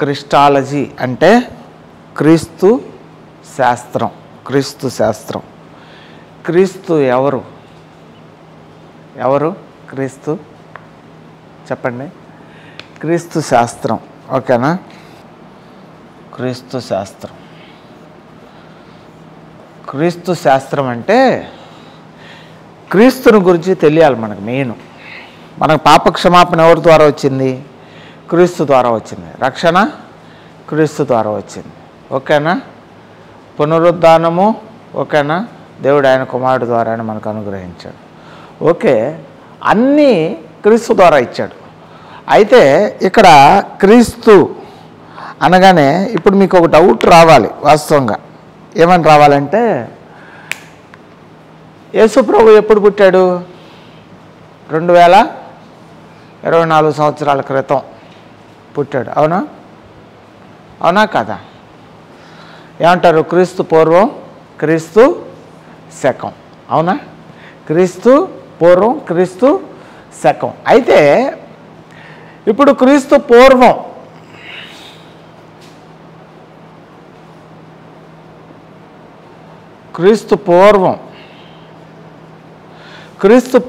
Christology అంటే క్రీస్తు శాస్త్రం. క్రీస్తు శాస్త్రం. క్రీస్తు ఎవరు? ఎవరు క్రీస్తు? చెప్పండి. క్రీస్తు శాస్త్రం. ఓకేనా? క్రీస్తు శాస్త్రం. క్రీస్తు శాస్త్రం అంటే క్రీస్తుని గురించి తెలియాలి మనకు. మెయిన్ మనకు పాప క్షమాపణ ఎవరి ద్వారా వచ్చింది? క్రీస్తు ద్వారా వచ్చింది. రక్షణ క్రీస్తు ద్వారా వచ్చింది. ఓకేనా? పునరుద్ధానము ఓకేనా? దేవుడు ఆయన కుమారుడు ద్వారా ఆయన మనకు అనుగ్రహించాడు. ఓకే, అన్నీ క్రీస్తు ద్వారా ఇచ్చాడు. అయితే ఇక్కడ క్రీస్తు అనగానే ఇప్పుడు మీకు ఒక డౌట్ రావాలి. వాస్తవంగా ఏమని రావాలంటే, యేసు ప్రభు ఎప్పుడు పుట్టాడు? 2024 సంవత్సరాల క్రితం పుట్టాడు. అవునా? అవునా కదా? ఏమంటారు? క్రీస్తు పూర్వం, క్రీస్తు శకం. అవునా? క్రీస్తు పూర్వం, క్రీస్తు శకం. అయితే ఇప్పుడు క్రీస్తు పూర్వం క్రీస్తు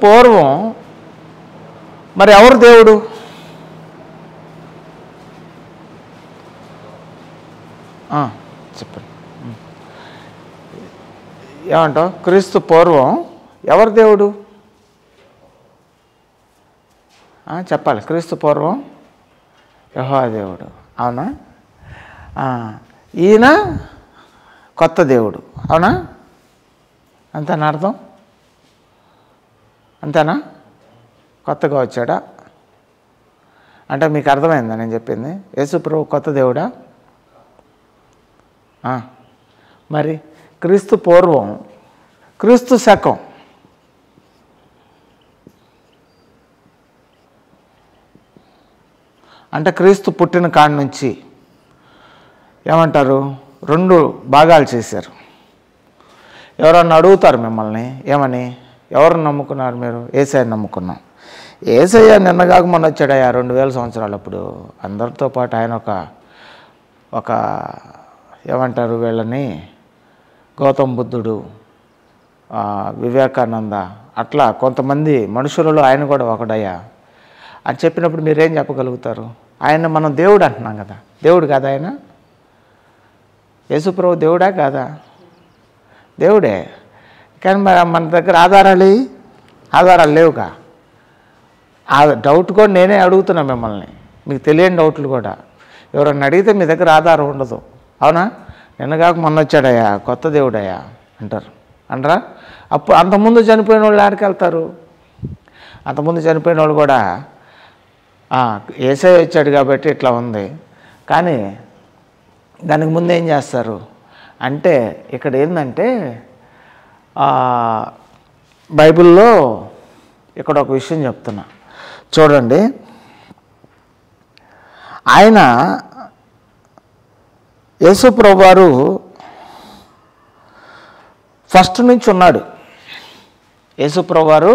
పూర్వం మరి ఎవరు దేవుడు? చెప్పండి. ఏమంటావు? క్రీస్తు పూర్వం ఎవరు దేవుడు? చెప్పాలి. క్రీస్తు పూర్వం యెహోవా దేవుడు. అవునా? ఈయన కొత్త దేవుడు. అవునా? అంతేనా అర్థం? అంతేనా? కొత్తగా వచ్చాడా అంటే మీకు అర్థమైందా నేను చెప్పింది? యేసు ప్రభు కొత్త దేవుడా? మరి క్రీస్తు పూర్వం, క్రీస్తు శకం. అంటే క్రీస్తు పుట్టిన కాడి నుంచి ఏమంటారు? 2 భాగాలు చేశారు. ఎవరన్నా అడుగుతారు మిమ్మల్ని, ఏమని? ఎవరిని నమ్ముకున్నారు మీరు? యేసయ్యని నమ్ముకున్నాం. యేసయ్య నిన్నగాక మొన్న వచ్చాడయ్యా 2000 సంవత్సరాలప్పుడు. అందరితో పాటు ఆయన ఒక ఏమంటారు వీళ్ళని, గౌతమ్ బుద్ధుడు, వివేకానంద, అట్లా కొంతమంది మనుషులలో ఆయన కూడా ఒకడయ్యా అని చెప్పినప్పుడు మీరేం చెప్పగలుగుతారు? ఆయన మనం దేవుడు అంటున్నాం కదా. దేవుడు కాదా ఆయన? యేసుప్రభు దేవుడా కాదా? దేవుడే. కానీ మన దగ్గర ఆధారాలు లేవుగా. ఆ డౌట్ కూడా నేనే అడుగుతున్నా మిమ్మల్ని. మీకు తెలియని డౌట్లు కూడా ఎవరన్నా అడిగితే మీ దగ్గర ఆధారం ఉండదు. అవునా? నిన్నగాక మొన్న వచ్చాడయ్యా కొత్త దేవుడయ్యా అంటారు. అంటారా? అప్పుడు అంతకుముందు చనిపోయిన వాళ్ళు ఆడికి వెళ్తారు. అంతకుముందు చనిపోయిన వాళ్ళు కూడా యేసయ్య వచ్చాడు కాబట్టి ఇట్లా ఉంది. కానీ దానికి ముందు ఏం చేస్తారు అంటే, ఇక్కడ ఏంటంటే బైబిల్లో ఇక్కడ ఒక విషయం చెప్తున్నా చూడండి. ఆయన యేసు ప్రభువారు ఫస్ట్ నుంచి ఉన్నాడు. యేసు ప్రభువారు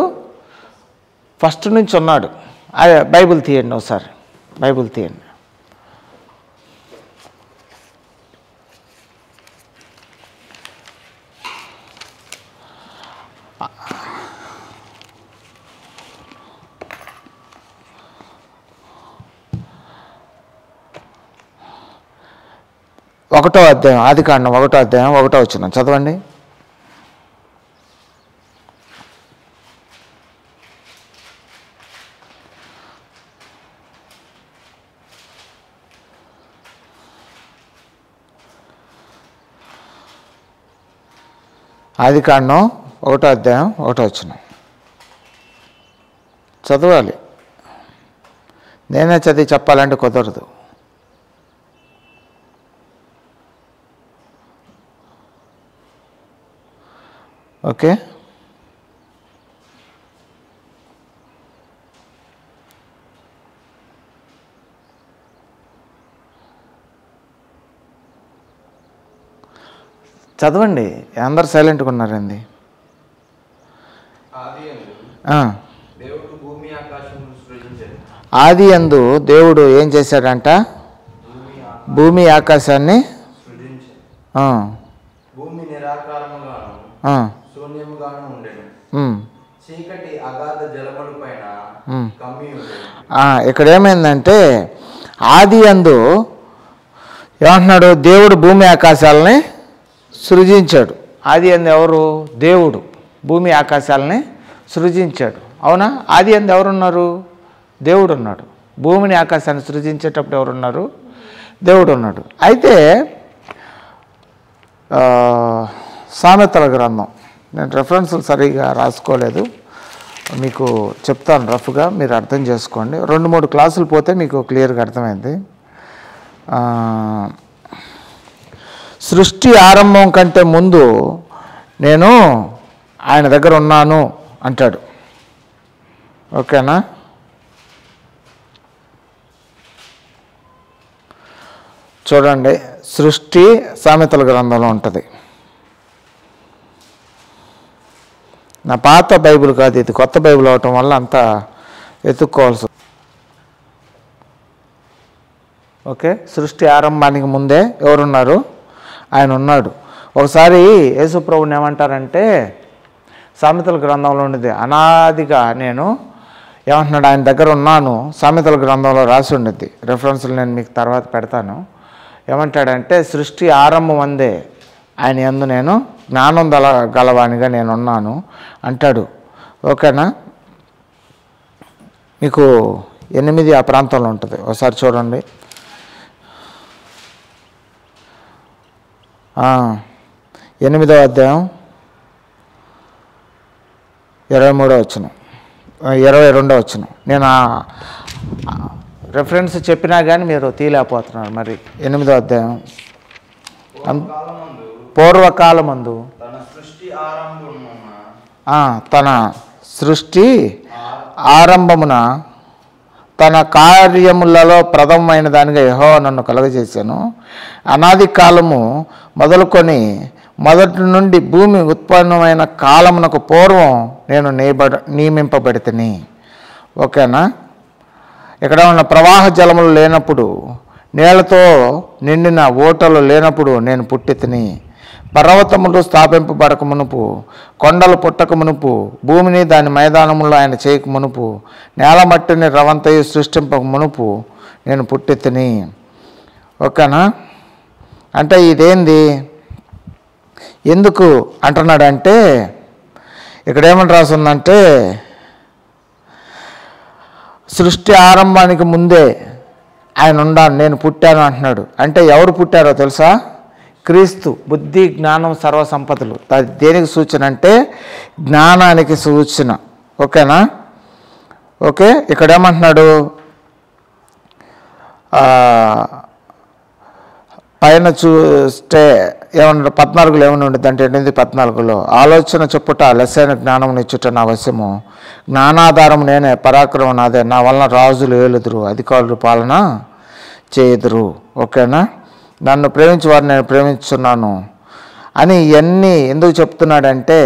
ఫస్ట్ నుంచి ఉన్నాడు. బైబిల్ తీయండి ఒకసారి. బైబిల్ తీయండి. ఒకటో అధ్యాయం, ఆదికాండం 1వ అధ్యాయం 1వ వచనం చదవండి. ఆదికాండం 1వ అధ్యాయం 1వ వచనం చదవాలి. నేనే చదివి చెప్పాలంటే కుదరదు. ఓకే? చదవండి. అందరు సైలెంట్గా ఉన్నారండి. ఆది యందు దేవుడు ఏం చేశాడంట? భూమి ఆకాశాన్ని భూమి నిరాకారముగాను శూన్యముగాను ఉండెను. చీకటి అగాధ జలముల పైన కమ్మి ఉండెను. ఇక్కడ ఏమైందంటే ఆది యందు ఏమంటున్నాడు? దేవుడు భూమి ఆకాశాలని సృజించాడు. ఆది యందు ఎవరు? దేవుడు భూమి ఆకాశాలని సృజించాడు. అవునా? ఆది యందు ఎవరున్నారు? దేవుడు ఉన్నాడు. భూమిని ఆకాశాన్ని సృజించేటప్పుడు ఎవరున్నారు? దేవుడు ఉన్నాడు. అయితే సామెతల గ్రంథం, నేను రెఫరెన్స్లు సరిగా రాసుకోలేదు, మీకు చెప్తాను రఫ్గా, మీరు అర్థం చేసుకోండి. 2-3 క్లాసులు పోతే మీకు క్లియర్గా అర్థమైంది. సృష్టి ఆరంభం కంటే ముందు నేను ఆయన దగ్గర ఉన్నాను అంటాడు. ఓకేనా? చూడండి, సృష్టి సామెతల గ్రంథంలో ఉంటుంది. నా పాత బైబిల్ కాదు ఇది, కొత్త బైబిల్ అవటం వల్ల అంతా వెతుక్కోవాల్సి. ఓకే, సృష్టి ఆరంభానికి ముందే ఎవరున్నారు? ఆయన ఉన్నాడు. ఒకసారి యేసుప్రభుని ఏమంటారంటే, సామెతల గ్రంథంలో ఉండేది అనాదిగా నేను ఏమంటున్నాడు? ఆయన దగ్గర ఉన్నాను. సామెతల గ్రంథంలో రాసి ఉండేది, రెఫరెన్స్లు నేను మీకు తర్వాత పెడతాను. ఏమంటాడంటే, సృష్టి ఆరంభం అందే ఆయన యందు నేను జ్ఞానం గలవానిగా నేను ఉన్నాను అంటాడు. ఓకేనా? మీకు 8 ఆ ప్రాంతంలో ఉంటుంది, ఒకసారి చూడండి. 8వ అధ్యాయం 23వ వచనం, 22వ వచనం. నేను రెఫరెన్స్ చెప్పినా కానీ మీరు తీయలేకపోతున్నారు. మరి 8వ అధ్యాయం, పూర్వకాలమందు తన సృష్టి ఆరంభమున తన కార్యములలో ప్రథమమైన దానిగా యెహోవా నన్ను కలుగజేశాను. అనాది కాలము మొదలుకొని మొదటి నుండి భూమి ఉత్పన్నమైన కాలమునకు పూర్వం నేను నియమింపబడితిని. ఓకేనా? ఇక్కడ ఉన్న ప్రవాహ జలములు లేనప్పుడు, నీళ్లతో నిండిన ఓటలు లేనప్పుడు నేను పుట్టితిని. పర్వతములు స్థాపింపబడక మునుపు, కొండలు పుట్టక మునుపు, భూమిని దాని మైదానములో ఆయన చేయక మునుపు, నేల మట్టిని రవంతయు సృష్టింపక మునుపు నేను పుట్టితిని. ఓకేనా? అంటే ఇదేంది, ఎందుకు అంటున్నాడంటే, ఇక్కడ ఏమని రాస్తుందంటే, సృష్టి ఆరంభానికి ముందే ఆయన ఉన్నాను, నేను పుట్టాను అంటున్నాడు. అంటే ఎవరు పుట్టారో తెలుసా? క్రీస్తు. బుద్ధి జ్ఞానం సర్వసంపదలు దేనికి సూచన అంటే జ్ఞానానికి సూచన. ఓకేనా? ఓకే, ఇక్కడ ఏమంటున్నాడు? పైన చూస్తే ఏమన్నా 14లో ఏమన్నా ఉండేది అంటే 8:14లో ఆలోచన చెప్పుట లెస్సైన జ్ఞానం నిచ్చుట నా వశము, జ్ఞానాధారం నేనే, పరాక్రమం నాదే, నా వలన రాజులు ఏలుదురు, అధికారులు పాలన చేయుదురు. ఓకేనా? నన్ను ప్రేమించి వారిని నేను ప్రేమించున్నాను అని ఇవన్నీ ఎందుకు చెప్తున్నాడంటే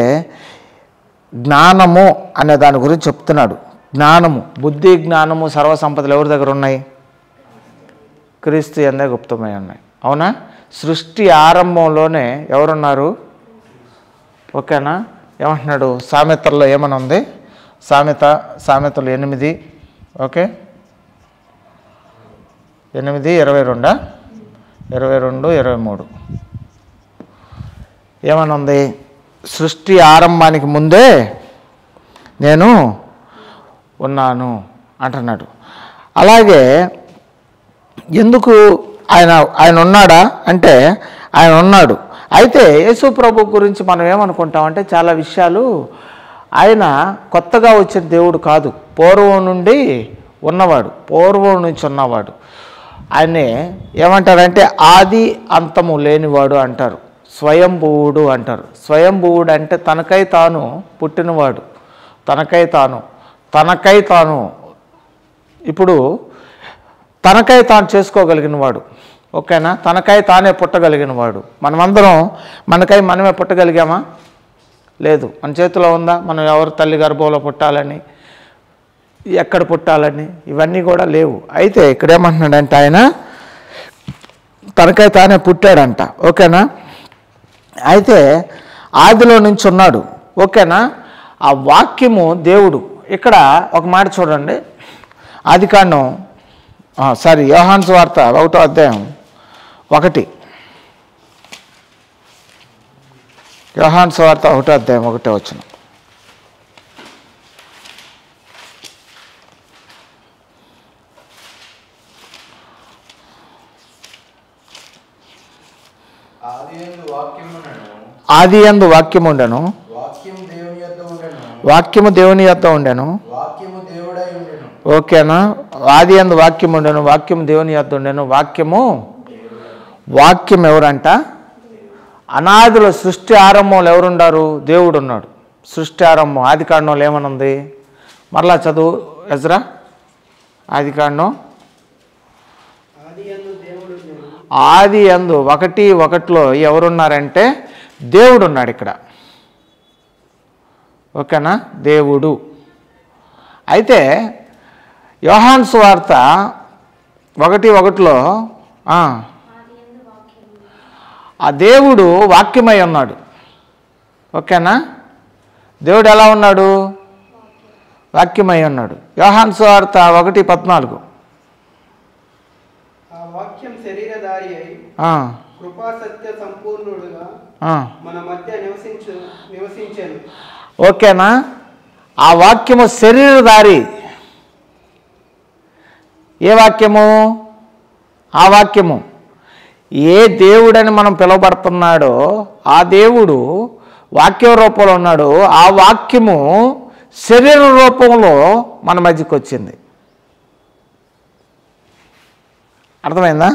జ్ఞానము అనే దాని గురించి చెప్తున్నాడు. జ్ఞానము, బుద్ధి జ్ఞానము సర్వసంపదలు ఎవరి దగ్గర ఉన్నాయి? క్రీస్తు యందే గుప్తమై ఉన్నాయి. అవునా? సృష్టి ఆరంభంలోనే ఎవరున్నారు? ఓకేనా? ఏమంటున్నాడు? సామెతల్లో ఏమని ఉంది? సామెతలు 8, ఓకే, 8, 22, 23 ఏమని ఉంది? సృష్టి ఆరంభానికి ముందే నేను ఉన్నాను అంటున్నాడు. అలాగే ఎందుకు ఆయన ఉన్నాడా అంటే ఆయన ఉన్నాడు. అయితే యేసు ప్రభు గురించి మనం ఏమనుకుంటామంటే చాలా విషయాలు ఆయన కొత్తగా వచ్చిన దేవుడు కాదు, పూర్వం నుండి ఉన్నవాడు, పూర్వం నుంచి ఉన్నవాడు. ఆయన్ని ఏమంటారంటే ఆది అంతము లేనివాడు అంటారు, స్వయంభువుడు అంటారు. స్వయంభువుడు అంటే తనకై తాను పుట్టినవాడు, తనకై తాను ఇప్పుడు తనకై తాను చేసుకోగలిగిన వాడు. ఓకేనా? తనకై తానే పుట్టగలిగిన వాడు. మనమందరం మనకై మనమే పుట్టగలిగామా? లేదు. మన చేతిలో ఉందా? మనం ఎవరు తల్లి గర్భంలో పుట్టాలని, ఎక్కడ పుట్టాలని, ఇవన్నీ కూడా లేవు. అయితే ఇక్కడ ఏమంటున్నాడంటే ఆయన తనకై తానే పుట్టాడంట. ఓకేనా? అయితే ఆదిలో నుంచి ఉన్నాడు. ఓకేనా? ఆ వాక్యము దేవుడు. ఇక్కడ ఒక మాట చూడండి, ఆదికాండం యోహాను సువార్త 1వ అధ్యాయం 1. యోహాను సువార్త 1వ అధ్యాయం 1వ వచనం. ఆదియందు వాక్యముండెను, వాక్యము దేవుని యొద్ద ఉండెను. ఓకేనా? ఆదియందు వాక్యముండెను, వాక్యము దేవుని యొద్ద ఉండెను. వాక్యం ఎవరంట? అనాదిలో సృష్టి ఆరంభంలో ఎవరున్నారు? దేవుడు ఉన్నాడు. సృష్టి ఆరంభం ఆదికాండంలో ఏమనుంది? మరలా చదువు ఎజ్రా. ఆదికాండం ఆది యందు 1:1 ఎవరున్నారంటే దేవుడు ఉన్నాడు ఇక్కడ. ఓకేనా? దేవుడు. అయితే యోహాను సువార్త 1:1 ఆ దేవుడు వాక్యమై ఉన్నాడు. ఓకేనా? దేవుడు ఎలా ఉన్నాడు? వాక్యమై ఉన్నాడు. యోహాను సువార్త 1:14 వాక్యం శరీరధారి అయి కృపా సత్య సంపూర్ణుడుగా మన మధ్య నివసించెను. ఓకేనా? ఆ వాక్యము శరీరధారి. ఏ వాక్యము? ఆ వాక్యము ఏ దేవుడని మనం పిలువబడుతున్నాడో ఆ దేవుడు వాక్య రూపంలో ఉన్నాడు. ఆ వాక్యము శరీర రూపంలో మన మధ్యకి వచ్చింది. అర్థమైందా?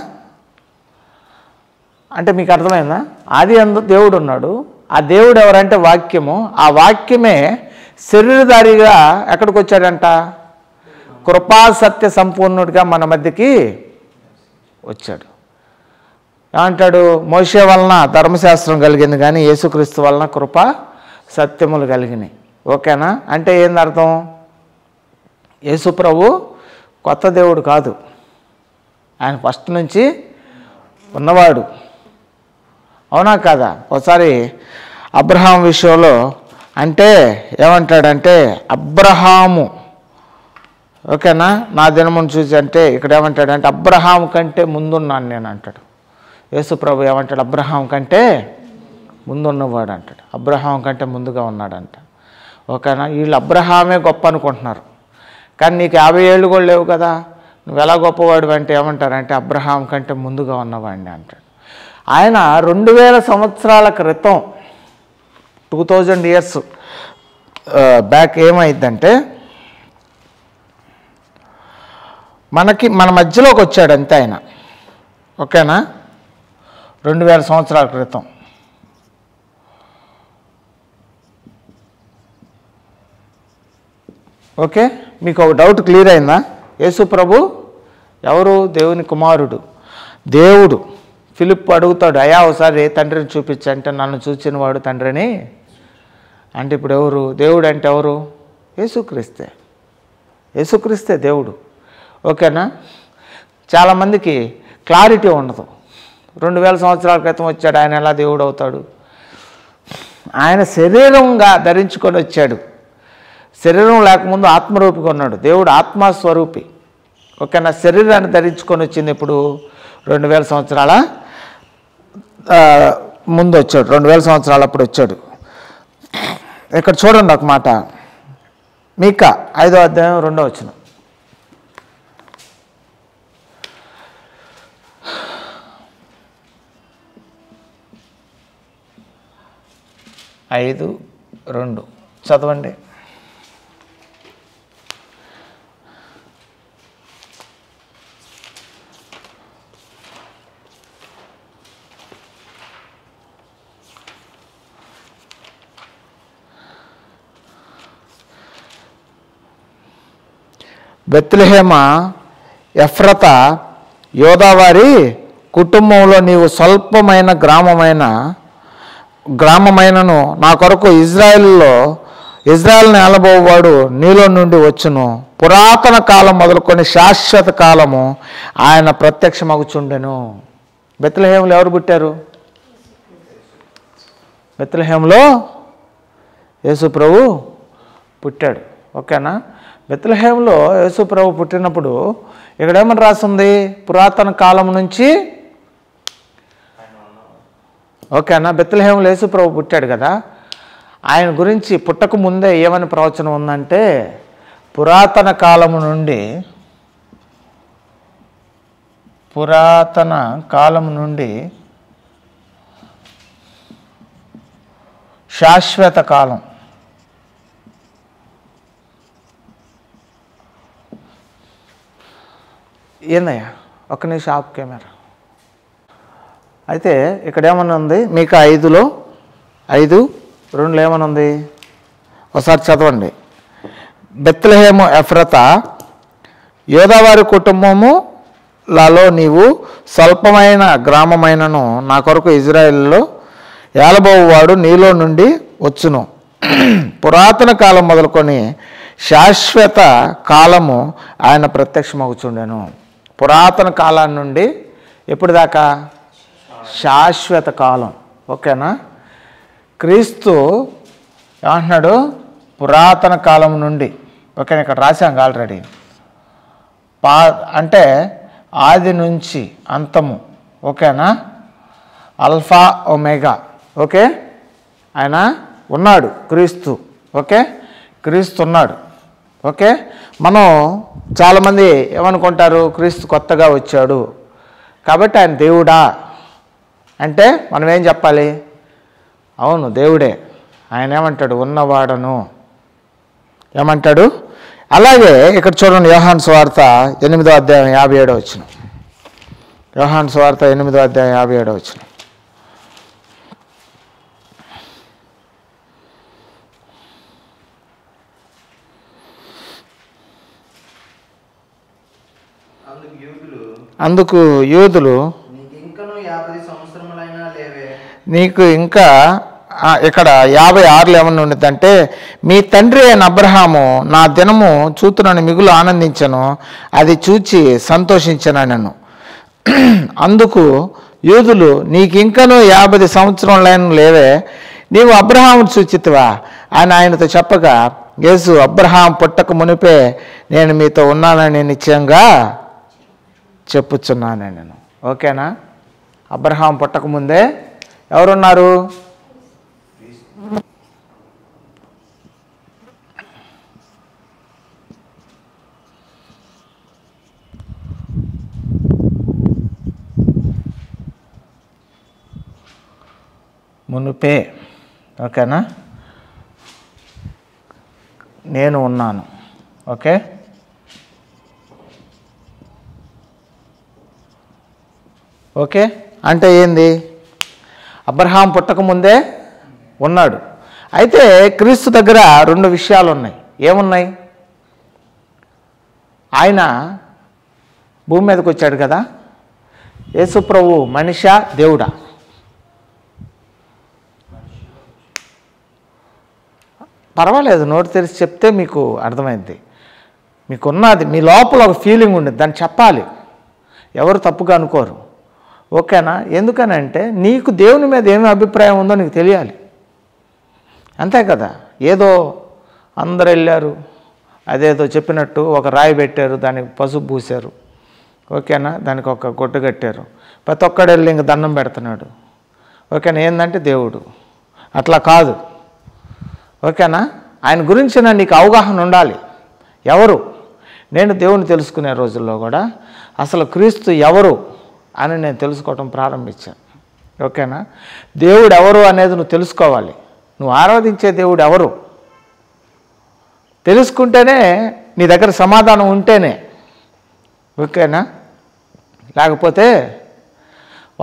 అంటే మీకు అర్థమైందా? ఆది యందు దేవుడు ఉన్నాడు. ఆ దేవుడు ఎవరంటే వాక్యము. ఆ వాక్యమే శరీరధారిగా ఎక్కడికి వచ్చాడంట? కృపా సత్య సంపూర్ణుడిగా మన మధ్యకి వచ్చాడు. ఏమంటాడు? మోషే వలన ధర్మశాస్త్రం కలిగింది కానీ యేసుక్రీస్తు వలన కృప సత్యములు కలిగినాయి. ఓకేనా? అంటే ఏంది అర్థం? యేసు ప్రభు కొత్త దేవుడు కాదు, ఆయన ఫస్ట్ నుంచి ఉన్నవాడు. అవునా కాదా? ఒకసారి అబ్రహాం విషయంలో అంటే ఏమంటాడంటే అబ్రహాము, ఓకేనా, నా దినమును చూసి అంటే ఇక్కడ ఏమంటాడంటే అబ్రహాం కంటే ముందున్నాను నేను అంటాడు. యేసు ప్రభు ఏమంటాడు? అబ్రహాం కంటే ముందున్నవాడు అంటాడు. అబ్రహాం కంటే ముందుగా ఉన్నాడంట. ఓకేనా? వీళ్ళు అబ్రహామే గొప్ప అనుకుంటున్నారు, కానీ నీకు 50 ఏళ్ళు కూడా లేవు కదా, నువ్వు ఎలా గొప్పవాడు అంటే ఏమంటారంటే అబ్రహాం కంటే ముందుగా ఉన్నవాడిని అంటాడు. ఆయన 2000 సంవత్సరాల క్రితం 2000 years బ్యాక్ ఏమైందంటే మన మధ్యలోకి వచ్చాడు అంతే ఆయన. ఓకేనా? 2000 సంవత్సరాల క్రితం. ఓకే, మీకు ఒక డౌట్ క్లియర్ అయిందా? యేసు ప్రభు ఎవరు? దేవుని కుమారుడు. దేవుడు. ఫిలిప్ అడుగుతాడు, అయ్యా ఒకసారి తండ్రిని చూపించంటే నన్ను చూచిన వాడు తండ్రిని అంటే ఇప్పుడు ఎవరు? దేవుడు అంటే ఎవరు? యేసుక్రీస్తే. యేసుక్రీస్తే దేవుడు. ఓకేనా? చాలామందికి క్లారిటీ ఉండదు. 2000 సంవత్సరాల క్రితం వచ్చాడు, ఆయన ఎలా దేవుడు అవుతాడు? ఆయన శరీరంగా ధరించుకొని వచ్చాడు. శరీరం లేకముందు ఆత్మరూపిగా ఉన్నాడు. దేవుడు ఆత్మస్వరూపి. ఓకేనా? శరీరాన్ని ధరించుకొని వచ్చింది ఇప్పుడు 2000 సంవత్సరాల ముందు వచ్చాడు. 2000 సంవత్సరాలు అప్పుడు వచ్చాడు. ఇక్కడ చూడండి ఒక మాట, మీకా 5వ అధ్యాయం 2వ వచనం. 5:2 చదవండి. బెత్లెహేమ ఎఫ్రత యోదావారి కుటుంబంలో నీవు స్వల్పమైన గ్రామమైనను నా కొరకు ఇజ్రాయెల్ నేలబోవాడు నీలో నుండి వచ్చును. పురాతన కాలం మొదలుకొని శాశ్వత కాలము ఆయన ప్రత్యక్షమగుచుండెను. బెత్లెహేములో ఎవరు పుట్టారు? బెత్లెహేములో యేసు ప్రభు పుట్టాడు. ఓకేనా? బెత్లెహేములో యేసు ప్రభు పుట్టినప్పుడు ఇక్కడ ఏమని రాస్తుంది? పురాతన కాలం నుంచి. ఓకేనా? బెత్లెహేములో యేసు ప్రభు పుట్టాడు కదా, ఆయన గురించి పుట్టక ముందే ఏమని ప్రవచనం ఉందంటే, పురాతన కాలము నుండి శాశ్వత కాలం. ఏందయ్యా ఒక్క నిమిషం ఆప్ కెమెరా. అయితే ఇక్కడ ఏమన్నా ఉంది మీకు 5లో 5:2 ఏమన్నా ఉంది? ఒకసారి చదవండి. బెత్లెహేము ఎఫ్రతా, యోదావారి కుటుంబములలో నీవు స్వల్పమైన గ్రామమైనను నా కొరకు ఇజ్రాయేలులో ఏలబోవువాడు నీలో నుండి వచ్చును. పురాతన కాలం మొదలుకొని శాశ్వత కాలము ఆయన ప్రత్యక్షమవుచుండెను. పురాతన కాలం నుండి ఎప్పుడు దాకా? శాశ్వత కాలం. ఓకేనా? క్రీస్తు ఏమంటున్నాడు? పురాతన కాలం నుండి. ఓకేనా? ఇక్కడ రాశాం ఆల్రెడీ. అంటే ఆది నుంచి అంతము. ఓకేనా? Alpha omega. ఓకే, ఆయన ఉన్నాడు క్రీస్తు. ఓకే, క్రీస్తు ఉన్నాడు. ఓకే, మనం చాలామంది ఏమనుకుంటారు? క్రీస్తు కొత్తగా వచ్చాడు కాబట్టి ఆయన దేవుడా అంటే మనం ఏం చెప్పాలి? అవును, దేవుడే. ఆయన ఏమంటాడు? ఉన్నవాడను. ఏమంటాడు? అలాగే ఇక్కడ చూడండి, యోహాను సువార్త 8వ అధ్యాయం 57వ వచనం. యోహాను సువార్త 8వ అధ్యాయం 57వ వచనం. అందుకు యూదులు నీకు ఇంకా ఇక్కడ 56 ఏమన్నా ఉండిద్దంటే, మీ తండ్రి అయిన అబ్రహాము నా దినము చూతునని మిగులు ఆనందించను, అది చూచి సంతోషించనను. అందుకు యూదులు నీకు ఇంకనూ 50 సంవత్సరములైన లేవే, నీవు అబ్రహామును చూచితివా అని ఆయనతో చెప్పగా, యేసు అబ్రహాం పుట్టక మునిపే నేను మీతో ఉన్నానని నిశ్చయంగా చెప్పుచున్నాను నేను. ఓకేనా? అబ్రహాం పుట్టక ముందే ఎవరున్నారు? మునుపే. ఓకేనా? నేను ఉన్నాను. ఓకే, ఓకే అంటే ఏంది? అబ్రహాం పుట్టకముందే ఉన్నాడు. అయితే క్రీస్తు దగ్గర 2 విషయాలు ఉన్నాయి. ఏమున్నాయి? ఆయన భూమి మీదకి వచ్చాడు కదా, యేసు ప్రభు మనిషా దేవుడా? పర్వాలేదు, నోటి తెరిచి చెప్తే మీకు అర్థమైంది. మీకున్నది మీ లోపల ఒక ఫీలింగ్ ఉండేది, దాన్ని చెప్పాలి. ఎవరు తప్పుగా అనుకోరు. ఓకేనా? ఎందుకనంటే నీకు దేవుని మీద ఏమి అభిప్రాయం ఉందో నీకు తెలియాలి. అంతే కదా? ఏదో అందరు వెళ్ళారు, అదేదో చెప్పినట్టు ఒక రాయి పెట్టారు, దానికి పసుపు పూసారు. ఓకేనా? దానికి ఒక గుడ్డ కట్టారు, ప్రతి ఒక్కడు వెళ్ళి ఇంక దండం పెడుతున్నాడు. ఓకేనా? ఏంటంటే దేవుడు అట్లా కాదు. ఓకేనా? ఆయన గురించిన నీకు అవగాహన ఉండాలి. ఎవరు? నేను దేవుని తెలుసుకునే రోజుల్లో కూడా అసలు క్రీస్తు ఎవరు అని నేను తెలుసుకోవటం ప్రారంభించాను. ఓకేనా? దేవుడు ఎవరు అనేది నువ్వు తెలుసుకోవాలి. నువ్వు ఆరాధించే దేవుడు ఎవరు తెలుసుకుంటేనే నీ దగ్గర సమాధానం ఉంటేనే. ఓకేనా? లేకపోతే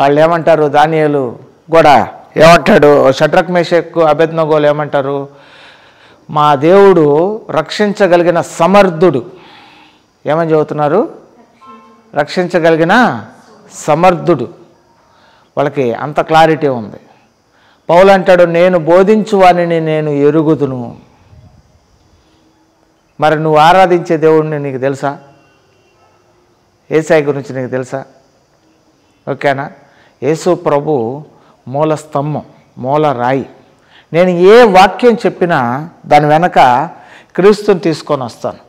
వాళ్ళు ఏమంటారు? దానియేలు కూడా ఏమంటాడు? షడ్రక్ మేషక్ అబేద్నెగోలు ఏమంటారు? మా దేవుడు రక్షించగలిగిన సమర్థుడు. ఏమని చెబుతున్నారు? రక్షించగలిగిన సమర్థుడు. వాళ్ళకి అంత క్లారిటీ ఉంది. పౌలు అంటాడు, నేను బోధించువానిని నేను ఎరుగుదును. మరి నువ్వు ఆరాధించే దేవుడిని నీకు తెలుసా? యేసయ్య గురించి నీకు తెలుసా? ఓకేనా? యేసు ప్రభు మూల స్తంభం, మూల రాయి. నేను ఏ వాక్యం చెప్పినా దాని వెనక క్రీస్తుని తీసుకొని వస్తాను.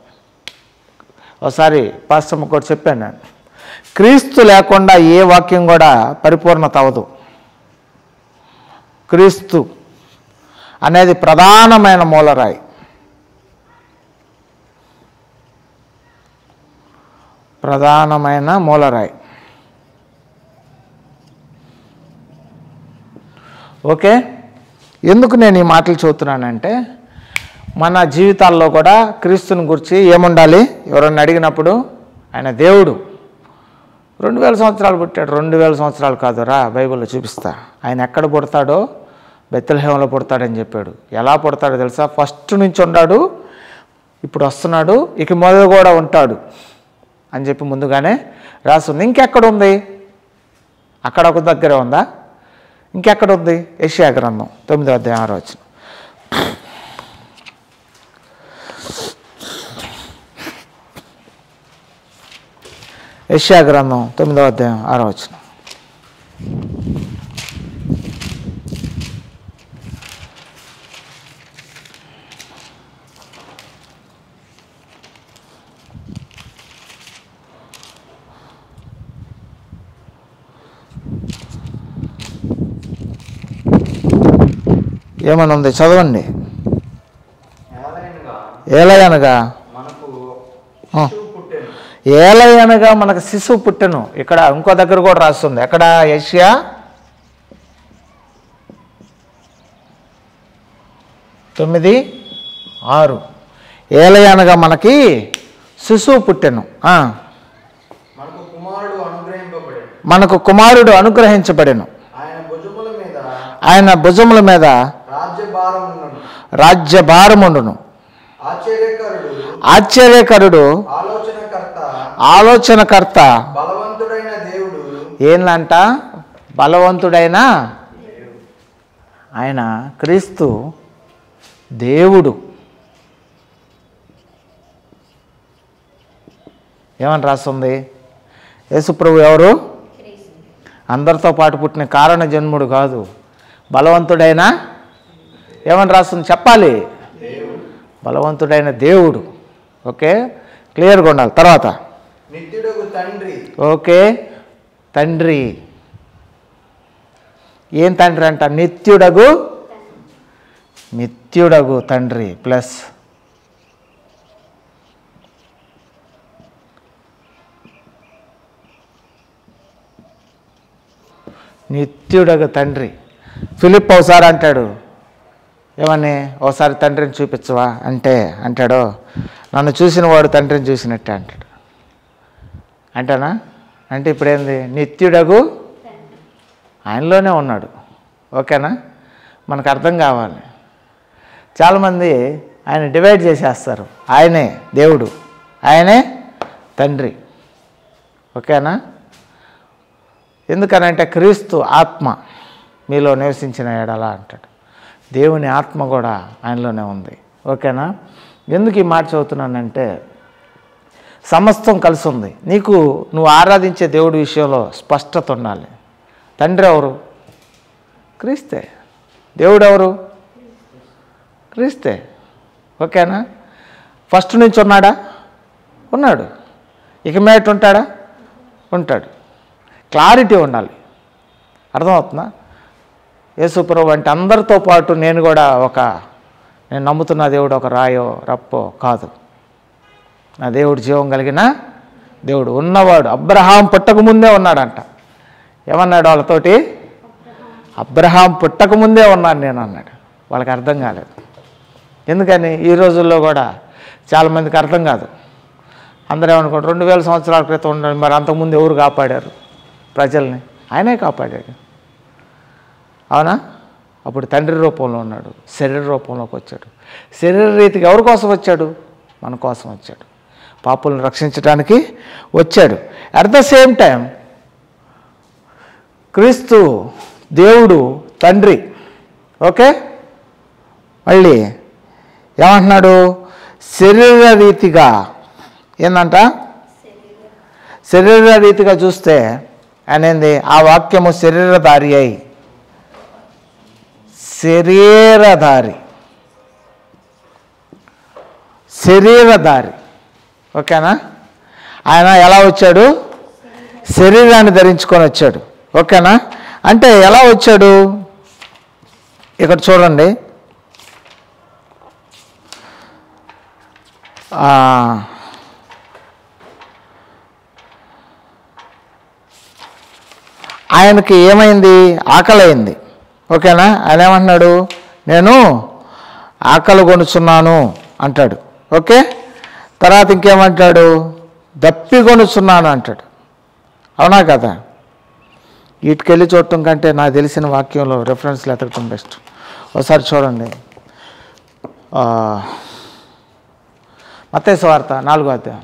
ఒకసారి పాస్టమ్మ కూడా చెప్పాను నేను, క్రీస్తు లేకుండా ఏ వాక్యం కూడా పరిపూర్ణత అవ్వదు. క్రీస్తు అనేది ప్రధానమైన మూలరాయి. ప్రధానమైన మూలరాయి. ఓకే, ఎందుకు నేను ఈ మాటలు చెబుతున్నానంటే, మన జీవితాల్లో కూడా క్రీస్తుని గురించి ఏముండాలి? ఎవరన్నా అడిగినప్పుడు ఆయన దేవుడు, 2000 సంవత్సరాలు పుట్టాడు. 2000 సంవత్సరాలు కాదురా, బైబిల్లో చూపిస్తా. ఆయన ఎక్కడ పుడతాడో బెత్లెహేంలో పుడతాడని చెప్పాడు. ఎలా పుడతాడో తెలుసా? ఫస్ట్ నుంచి ఉన్నాడు, ఇప్పుడు వస్తున్నాడు, ఇక మొదలు కూడా ఉంటాడు అని చెప్పి ముందుగానే రాస్తుంది. ఇంకెక్కడ ఉంది? అక్కడ ఒక దగ్గరే ఉందా? ఇంకెక్కడ ఉంది? యెషయా గ్రంథం 9వ అధ్యాయం 6వ వచనం. యెషయా గ్రంథం 9వ అధ్యాయం 6వ వచనం. ఏమని ఉంది? చదవండి. ఏలయనగా ఏలయనగా మనకు శిశువు పుట్టెను. ఇక్కడ ఇంకో దగ్గర కూడా రాస్తుంది. ఎక్కడ? యెషయా 9:6. ఏలయనగా మనకి శిశువు పుట్టెను. మనకు కుమారుడు అనుగ్రహించబడెను. ఆయన భుజముల మీద రాజ్యభారముండును. ఆశ్చర్యకరుడు, ఆలోచనకర్త, ఏంటంట? బలవంతుడైన ఆయన క్రీస్తు దేవుడు. ఏమని రాస్తుంది? యేసుప్రభు ఎవరు? అందరితో పాటు పుట్టిన కారణ జన్ముడు కాదు, బలవంతుడైన, ఏమని రాస్తుంది చెప్పాలి? బలవంతుడైన దేవుడు. ఓకే, క్లియర్గా ఉండాలి. తర్వాత ఓకే, తండ్రి. ఏం తండ్రి అంట? నిత్యుడగు తండ్రి ప్లస్ నిత్యుడగు తండ్రి. ఫిలిప్ ఒకసారి అంటాడు, ఏమని? ఒకసారి తండ్రిని చూపించవా అంటే అంటాడు, నన్ను చూసిన వాడు తండ్రిని చూసినట్టే అంటాడు. అంటేనా? అంటే ఇప్పుడేంది? నిత్యుడగు ఆయనలోనే ఉన్నాడు. ఓకేనా? మనకు అర్థం కావాలి. చాలామంది ఆయన డివైడ్ చేసేస్తారు. ఆయనే దేవుడు, ఆయనే తండ్రి. ఓకేనా? ఎందుకనంటే క్రీస్తు ఆత్మ మీలో నివసించిన ఎడల అంటాడు. దేవుని ఆత్మ కూడా ఆయనలోనే ఉంది. ఓకేనా? ఎందుకు ఈ మాట చదువుతున్నానంటే, సమస్తం కలిసి ఉంది. నువ్వు ఆరాధించే దేవుడి విషయంలో స్పష్టత ఉండాలి. తండ్రి ఎవరు? క్రీస్తే. దేవుడు ఎవరు? క్రీస్తే. ఓకేనా? ఫస్ట్ నుంచి ఉన్నాడా? ఉన్నాడు. ఇక మీదట ఉంటాడా? ఉంటాడు. క్లారిటీ ఉండాలి. అర్థమవుతుందా? యేసుప్రభు అంటే అందరితో పాటు నేను కూడా నేను నమ్ముతున్న దేవుడు ఒక రాయో రప్పో కాదు. నా దేవుడు జీవం కలిగిన దేవుడు, ఉన్నవాడు. అబ్రహాం పుట్టకముందే ఉన్నాడంట. ఏమన్నాడు వాళ్ళతోటి? అబ్రహాం పుట్టకముందే ఉన్నాను నేను అన్నాడు. వాళ్ళకి అర్థం కాలేదు. ఎందుకని? ఈ రోజుల్లో కూడా చాలామందికి అర్థం కాదు. అందరూ ఏమనుకుంటారు, 2000 సంవత్సరాల క్రితం ఉండాలి, మరి అంతకుముందు ఎవరు కాపాడారు ప్రజల్ని? ఆయనే కాపాడాడు. అవునా? అప్పుడు తండ్రి రూపంలో ఉన్నాడు, శరీర రూపంలోకి వచ్చాడు. శరీర రీతికి ఎవరి కోసం వచ్చాడు? మన కోసం వచ్చాడు. పాపులను రక్షించడానికి వచ్చాడు. అట్ ద సేమ్ టైం క్రీస్తు దేవుడు తండ్రి. ఓకే, మళ్ళీ ఏమంటున్నాడు? శరీర రీతిగా. ఏందంట? శరీర రీతిగా చూస్తే అనేది ఆ వాక్యము శరీరధారి అయి, శరీరధారి, శరీరధారి. ఓకేనా? ఆయన ఎలా వచ్చాడు? శరీరాన్ని ధరించుకొని వచ్చాడు. ఓకేనా? అంటే ఎలా వచ్చాడు? ఇక్కడ చూడండి, ఆయనకి ఏమైంది? ఆకలి అయింది. ఓకేనా? ఆయన ఏమంటున్నాడు? నేను ఆకలి కొనుచున్నాను అంటాడు. ఓకే, తర్వాత ఇంకేమంటాడు? దప్పి కొనుచున్నాను అంటాడు. అవునా కదా? వీటికెళ్ళి చూడటం కంటే నాకు తెలిసిన వాక్యంలో రెఫరెన్స్లు ఎతకటం బెస్ట్. ఒకసారి చూడండి, మత్తయి సువార్త 4వ అధ్యాయం.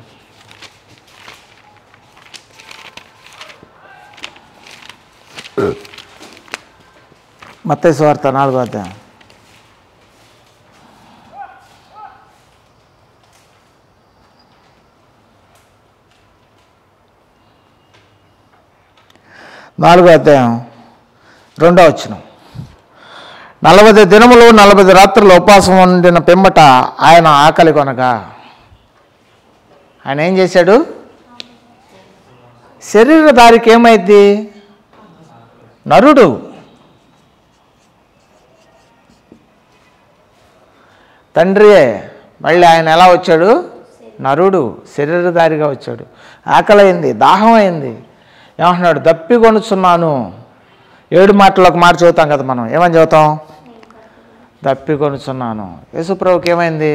మత్తయి సువార్త 4వ అధ్యాయం. నాలుగో అధ్యాయం 2వ వచనం. 40 దినములు 40 రాత్రులు ఉపవాసం ఉండిన పిమ్మట ఆయన ఆకలి కొనగా, ఆయన ఏం చేశాడు? శరీరధారికి ఏమైంది? నరుడు. తండ్రియే, మళ్ళీ ఆయన ఎలా వచ్చాడు? నరుడు, శరీరధారిగా వచ్చాడు. ఆకలి అయింది, దాహం అయింది. ఏమంటున్నాడు? దప్పి కొనుచున్నాను. 7 మాటలకు మాట చదువుతాం కదా మనం. ఏమని చదువుతాం? దప్పి కొనుచున్నాను. యేసుప్రభుకి ఏమైంది?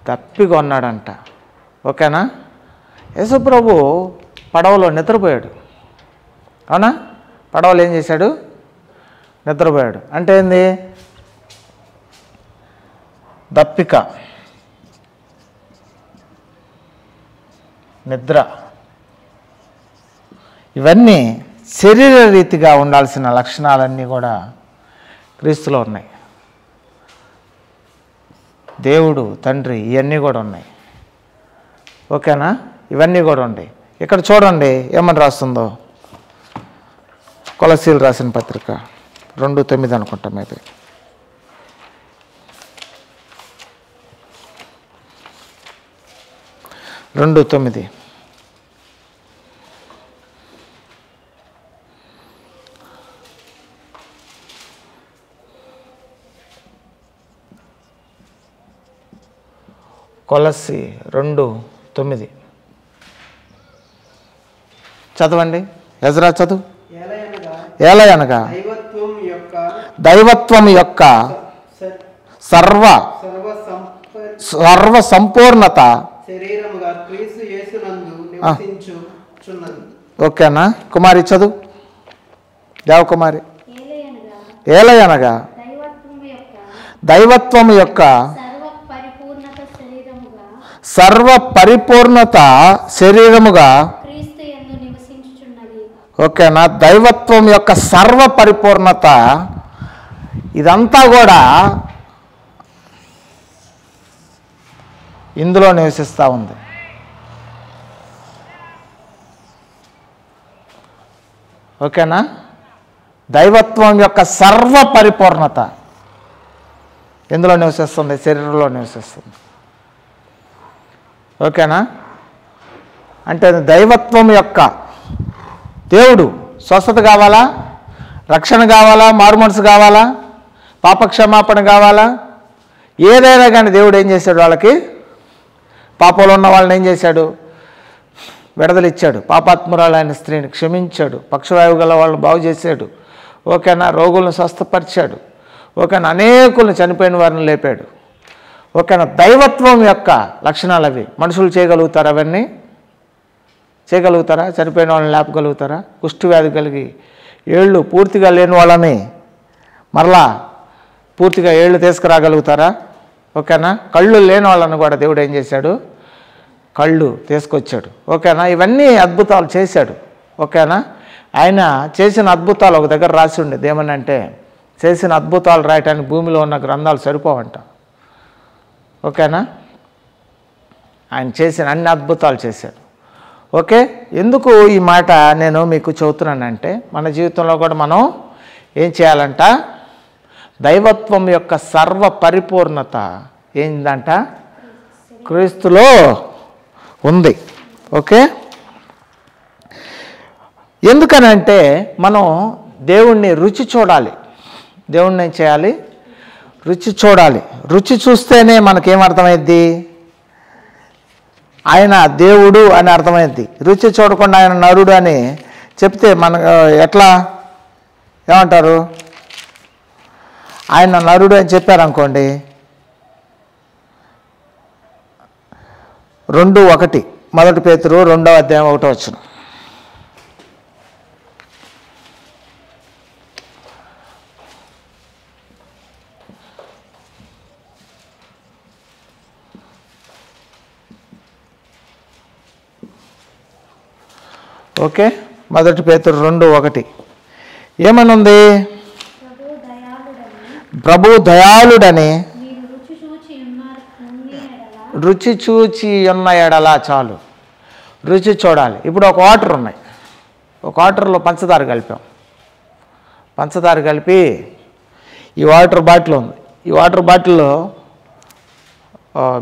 దప్పి కొన్నాడంట. ఓకేనా? యేసుప్రభు పడవలో నిద్రపోయాడు. అవునా? పడవలో ఏం చేశాడు? నిద్రపోయాడు. అంటే ఏంది? దప్పిక, నిద్ర, ఇవన్నీ శరీర రీతిగా ఉండాల్సిన లక్షణాలన్నీ కూడా క్రీస్తులో ఉన్నాయి. దేవుడు, తండ్రి, ఇవన్నీ కూడా ఉన్నాయి. ఓకేనా? ఇవన్నీ కూడా ఉన్నాయి. ఇక్కడ చూడండి ఏమని రాస్తుందో. కొలసీలు రాసిన పత్రిక 2:9 అనుకుంటా, మేబీ. రెండు 9. కొలస్సీ 2:9 చదవండి. ఎజ్రా చదువు. ఏలయనగా దైవత్వం యొక్క సర్వ సంపూర్ణత ఓకేనా? కుమారి చదువు. దేవకుమారి. ఏలయనగా దైవత్వం యొక్క సర్వ పరిపూర్ణత శరీరముగా. ఓకేనా? దైవత్వం యొక్క సర్వ పరిపూర్ణత ఇదంతా కూడా ఇందులో నివసిస్తూ ఉంది. ఓకేనా? దైవత్వం యొక్క సర్వ పరిపూర్ణత ఎందులో నివసిస్తుంది? శరీరంలో నివసిస్తుంది. ఓకేనా? అంటే దైవత్వం యొక్క దేవుడు స్వస్థత కావాలా? రక్షణ కావాలా? మారుమనసు కావాలా? పాపక్షమాపణ కావాలా? ఏదైనా కానీ దేవుడు ఏం చేశాడు? వాళ్ళకి, పాపంలో ఉన్న వాళ్ళని ఏం చేశాడు? విడుదలిచ్చాడు. పాపాత్మురాలైన స్త్రీని క్షమించాడు. పక్షవాయువు గల వాళ్ళని బాగు చేశాడు. ఓకేనా? రోగులను స్వస్థపరిచాడు. ఓకేనా? అనేకులను చనిపోయిన వారిని లేపాడు. ఓకేనా? దైవత్వం యొక్క లక్షణాలు అవి. మనుషులు చేయగలుగుతారు? అవన్నీ చేయగలుగుతారా? చనిపోయిన వాళ్ళని లేపగలుగుతారా? కుష్ఠవ్యాధి కలిగి ఏళ్ళు పూర్తిగా లేని వాళ్ళని మరలా పూర్తిగా ఏళ్ళు తీసుకురాగలుగుతారా? ఓకేనా? కళ్ళు లేని వాళ్ళని కూడా దేవుడు ఏం చేశాడు? కళ్ళు తీసుకొచ్చాడు. ఓకేనా? ఇవన్నీ అద్భుతాలు చేశాడు. ఓకేనా? ఆయన చేసిన అద్భుతాలు ఒక దగ్గర రాసి ఉండేది. ఏమనంటే, చేసిన అద్భుతాలు రాయటానికి భూమిలో ఉన్న గ్రంథాలు సరిపోవంట. ఓకేనా? ఆయన చేసిన అన్ని అద్భుతాలు చేశాడు. ఓకే, ఎందుకు ఈ మాట నేను మీకు చెబుతున్నానంటే మన జీవితంలో కూడా మనం ఏం చేయాలంట, దైవత్వం యొక్క సర్వ పరిపూర్ణత ఏందంట క్రీస్తులో ఉంది. ఓకే, ఎందుకనంటే మనం దేవుణ్ణి రుచి చూడాలి. దేవుణ్ణి ఏం చేయాలి, రుచి చూడాలి. రుచి చూస్తేనే మనకేమర్థమైద్ది, ఆయన దేవుడు అని అర్థమైంది. రుచి చూడకుండా ఆయన నరుడు అని చెప్తే మన ఎట్లా ఏమంటారు, ఆయన నరుడు అని చెప్పారనుకోండి, 2:1 1 పేతురు 2వ అధ్యాయం 1వ వచనం. ఓకే, 1 పేతురు 2:1 ఏమనుంది, ప్రభు దయాళుడని రుచి చూచి ఉన్న ఎడలా చాలు. రుచి చూడాలి. ఇప్పుడు ఒక వాటర్ ఉన్నాయి, ఒక వాటర్లో పంచదార కలిపాం. పంచదార కలిపి ఈ వాటర్ బాటిల్ ఉంది. ఈ వాటర్ బాటిల్లో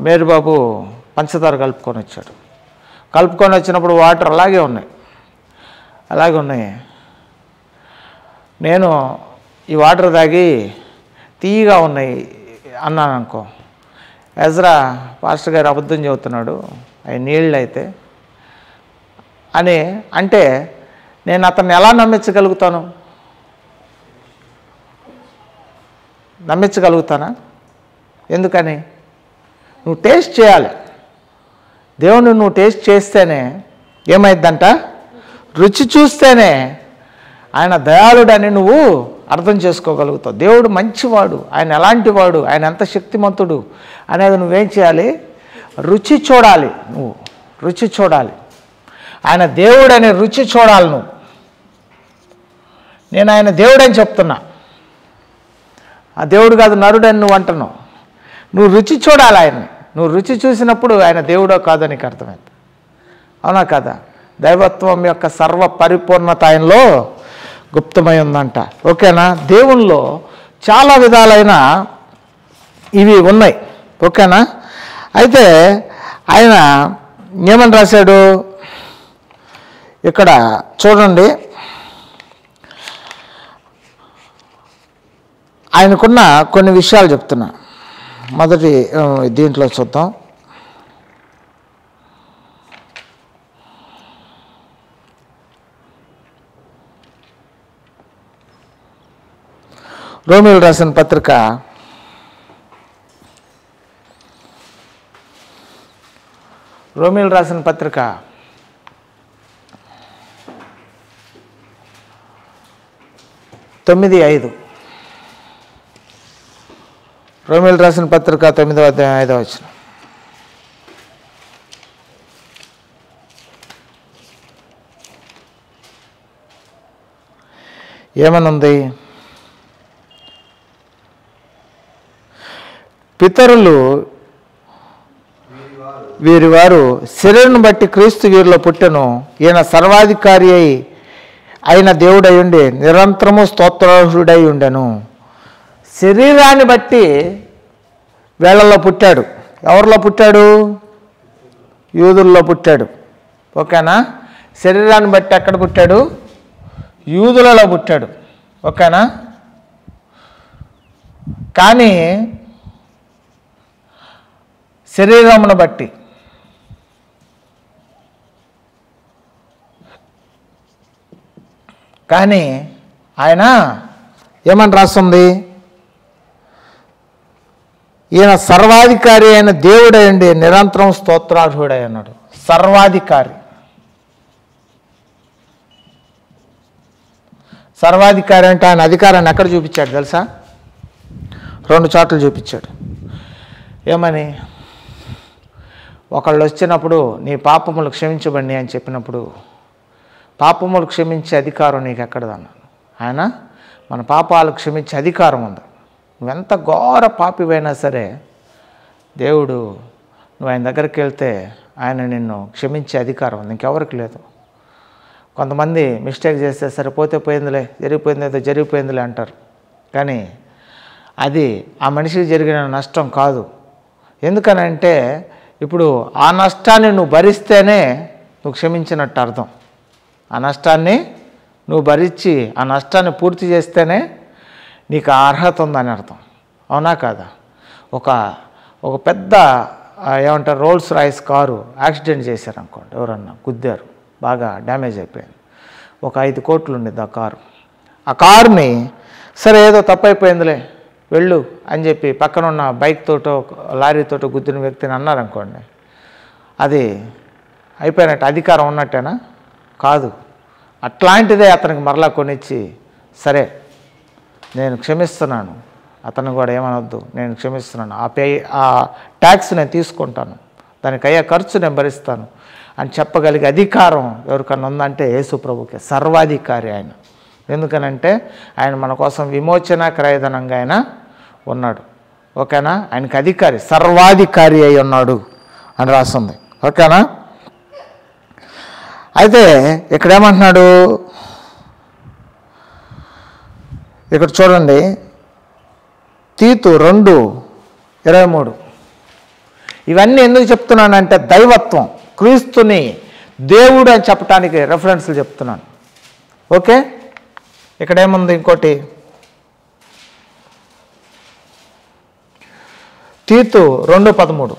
మేరుబాబు పంచదార కలుపుకొని వచ్చాడు. కలుపుకొని వచ్చినప్పుడు వాటర్ అలాగే ఉన్నాయి. నేను ఈ వాటర్ తాగి తీయగా ఉన్నాయి అన్నాను అనుకో, ఎజ్రా పాస్టర్ గారు అబద్ధం చెబుతున్నాడు, అవి నీళ్ళు అయితే అని అంటే నేను అతన్ని ఎలా నమ్మించగలుగుతాను? నమ్మించగలుగుతానా? ఎందుకని? నువ్వు టేస్ట్ చేయాలి. దేవుణ్ణి నువ్వు టేస్ట్ చేస్తేనే ఏమైందంట, రుచి చూస్తేనే ఆయన దయాళుడని నువ్వు అర్థం చేసుకోగలుగుతావు. దేవుడు మంచివాడు, ఆయన ఎలాంటి వాడు, ఆయన ఎంత శక్తిమంతుడు అనేది నువ్వేం చేయాలి, రుచి చూడాలి. నువ్వు రుచి చూడాలి. ఆయన దేవుడు అనే రుచి చూడాలి నువ్వు. నేను ఆయన దేవుడని చెప్తున్నా, ఆ దేవుడు కాదు నరుడని నువ్వు అంటున్నావు. నువ్వు రుచి చూడాలి ఆయన్ని. నువ్వు రుచి చూసినప్పుడు ఆయన దేవుడో కాదో నీకు అర్థమైంది. అవునా కదా? దైవత్వం యొక్క సర్వ పరిపూర్ణత ఆయనలో గుప్తమై ఉందంట. ఓకేనా? దేవునిలో చాలా విధాలైన ఇవి ఉన్నాయి. ఓకేనా? అయితే ఆయన ఏమని రాశాడు ఇక్కడ చూడండి, ఆయనకున్న కొన్ని విషయాలు చెప్తున్నా. మొదటి దీంట్లో చూద్దాం. రోమీయులకు రాసిన పత్రిక 9:5. రోమీయులకు రాసిన పత్రిక 9వ అధ్యాయం 5వ వచనం. ఏమనుంది? పితరులు వీరివారు శరీరం బట్టి క్రీస్తు వీరిలో పుట్టెను. ఈయన సర్వాధికారి అయిన దేవుడై ఉండి నిరంతరము స్తోత్రార్హుడై ఉండెను. శరీరాన్ని బట్టి వీళ్ళలో పుట్టాడు. ఎవరిలో పుట్టాడు? యూదుల్లో పుట్టాడు. ఓకేనా? శరీరాన్ని బట్టి ఎక్కడ పుట్టాడు? యూదులలో పుట్టాడు. ఓకేనా? కానీ శరీరమును బట్టి కానీ ఆయన ఏమని రాస్తుంది? ఈయన సర్వాధికారి అయిన దేవుడై ఉండి నిరంతరం స్తోత్రార్హుడై అన్నాడు. సర్వాధికారి. సర్వాధికారి అంటే ఆయన అధికారాన్ని ఎక్కడ చూపించాడు తెలుసా? 2 చోట్ల చూపించాడు. ఏమని? ఒకళ్ళు వచ్చినప్పుడు నీ పాపములు క్షమించబడి అని చెప్పినప్పుడు పాపములు క్షమించే అధికారం నీకు ఎక్కడదన్నాను. ఆయన మన పాపాలు క్షమించే అధికారం ఉంది. నువ్వెంత ఘోర పాపివైనా సరే దేవుడు నువ్వు ఆయన దగ్గరికి వెళ్తే ఆయన నిన్ను క్షమించే అధికారం ఉంది, ఇంకెవరికి లేదు. కొంతమంది మిస్టేక్ చేస్తే సరిపోతే పోయిందిలే, జరిగిపోయింది జరిగిపోయిందిలే అంటారు. కానీ అది ఆ మనిషికి జరిగిన నష్టం కాదు. ఎందుకనంటే ఇప్పుడు ఆ నష్టాన్ని నువ్వు భరిస్తేనే నువ్వు క్షమించినట్టు అర్థం. ఆ నష్టాన్ని నువ్వు భరించి ఆ నష్టాన్ని పూర్తి చేస్తేనే నీకు ఆ అర్హత ఉందని అర్థం. అవునా కాదా? ఒక పెద్ద ఏమంటారు రోల్స్ రాయిస్ కారు యాక్సిడెంట్ చేశారు అనుకోండి, ఎవరన్నా గుద్దారు, బాగా డ్యామేజ్ అయిపోయింది. ఒక 5 కోట్లు ఉండేది ఆ కారు. ఆ కారుని సరే ఏదో తప్పైపోయిందిలే వెళ్ళు అని చెప్పి పక్కన ఉన్న బైక్ తోటో లారీతోటో గుద్దిన వ్యక్తిని అన్నారనుకోండి, అది అయిపోయినట్టు, అధికారం ఉన్నట్టేనా? కాదు. అట్లాంటిదే అతనికి మరలా కొనిచ్చి, సరే నేను క్షమిస్తున్నాను, అతను కూడా ఏమనొద్దు, నేను క్షమిస్తున్నాను, ఆ ట్యాక్స్ నేను తీసుకుంటాను, దానికి అయ్యే ఖర్చు నేను భరిస్తాను అని చెప్పగలిగే అధికారం ఎవరికన్నా ఉందంటే యేసు ప్రభుకే. సర్వాధికారి ఆయన. ఎందుకనంటే ఆయన మన కోసం విమోచన క్రయధనంగా ఆయన ఉన్నాడు. ఓకేనా? ఆయనకి అధికారి, సర్వాధికారి అయి ఉన్నాడు అని రాస్తుంది. ఓకేనా? అయితే ఇక్కడ ఏమంటున్నాడు, ఇక్కడ చూడండి, తీతు 2:23. ఇవన్నీ ఎందుకు చెప్తున్నానంటే దైవత్వం, క్రీస్తుని దేవుడు అని చెప్పడానికి రెఫరెన్స్లు చెప్తున్నాను. ఓకే, ఇక్కడ ఏముంది ఇంకోటి, తీతు 2:13.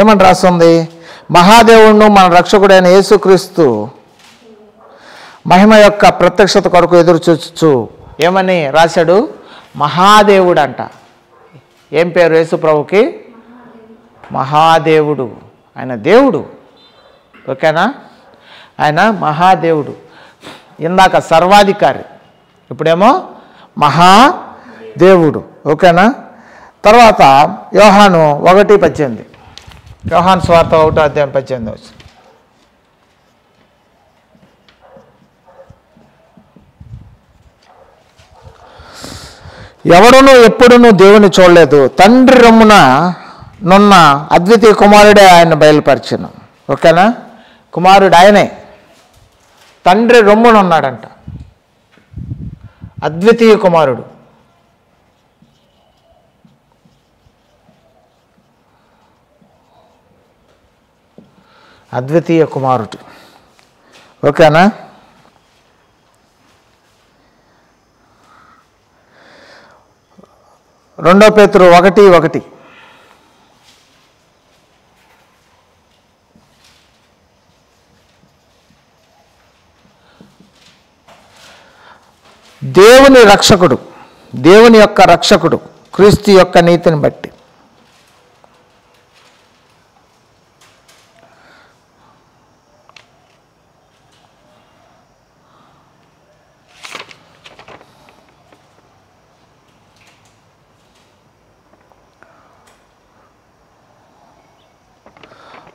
ఏమని రాస్తుంది? మహాదేవుడును మన రక్షకుడైన యేసుక్రీస్తు మహిమ యొక్క ప్రత్యక్షత కొరకు ఎదురు చూచు. ఏమని రాశాడు? మహాదేవుడు అంట. ఏం పేరు యేసు ప్రభుకి? మహాదేవుడు. ఆయన దేవుడు. ఓకేనా? ఆయన మహాదేవుడు. ఇందాక సర్వాధికారి, ఇప్పుడేమో మహాదేవుడు. ఓకేనా? తర్వాత యోహాను 1:18. యోహాను సువార్త 1:18. ఎవడునూ ఎప్పుడునూ దేవుని చూడలేదు, తండ్రి రొమ్మున నున్న అద్వితీయ కుమారుడే ఆయన బయలుపరిచెను. ఓకేనా? కుమారుడు ఆయనే, తండ్రి రొమ్మున ఉన్నాడంట, అద్వితీయ కుమారుడు. అద్వితీయ కుమారుడు. ఓకేనా? రెండో పేతురు 1:1. దేవుని రక్షకుడు, దేవుని యొక్క రక్షకుడు క్రీస్తు యొక్క నీతిని బట్టి.